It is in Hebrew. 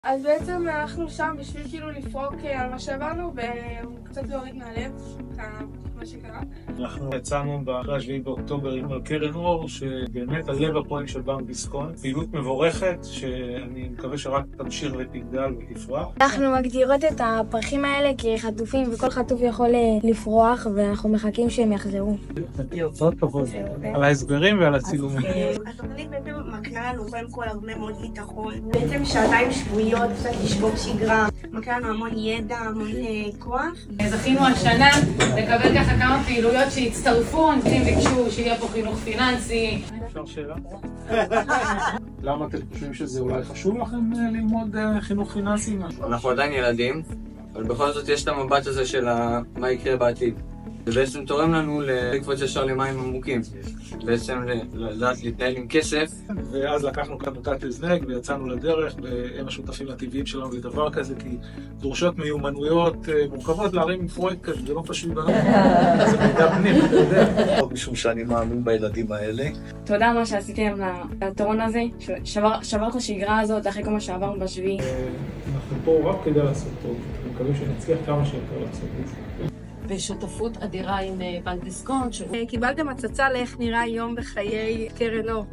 אז בעצם אנחנו שם בשביל כאילו לפרוק על מה שעברנו וקצת להוריד מהלב, מה שקרה. אנחנו יצאנו אחרי 7 באוקטובר עם קרן אור, שבאמת הלב הפועל של בנק דיסקונט. פעילות מבורכת שאני מקווה שרק תמשיך ותגדל ותפרח. אנחנו מגדירות את הפרחים האלה כחטופים, וכל חטוף יכול לפרוח, ואנחנו מחכים שהם יחזרו. יוצאות טובות על ההסברים ועל הצילומים. התוכנית בעצם מקנה לנו קודם כל הרבה מאוד ביטחון. בעצם שעתיים שבועיות, קצת לשבור שגרה. מקנה לנו המון ידע, המון כוח. זכינו השנה לקבל ככה כמה פעילויות שהצטרפו, אנשים ביקשו שיהיה פה חינוך פיננסי. אפשר שאלה? למה אתם חושבים שזה אולי חשוב לכם ללמוד חינוך פיננסי? אנחנו עדיין ילדים, אבל בכל זאת יש את המבט הזה של מה יקרה בעתיד. זה בעצם תורם לנו לקפוץ ישר למים עמוקים. בעצם לדעת להתנהל עם כסף. ואז לקחנו כאן עמותת הזנק ויצאנו לדרך, והם השותפים הטבעיים שלנו לדבר כזה, כי דורשות מיומנויות מורכבות להרים פרויקט כזה, זה לא פשוט בנו. זה מידע פנים, אתה יודע. משום שאני מאמין בילדים האלה. תודה מה שעשיתם לתורון הזה, שבר את השגרה הזאת אחרי כל מה שעברנו בשביעי. אנחנו פה רק כדי לעשות טוב, אני מקווה שנצליח כמה שיותר לעשות את זה. בשותפות אדירה עם בנק דיסקונט. קיבלתם הצצה לאיך נראה יום בחיי קרן אור.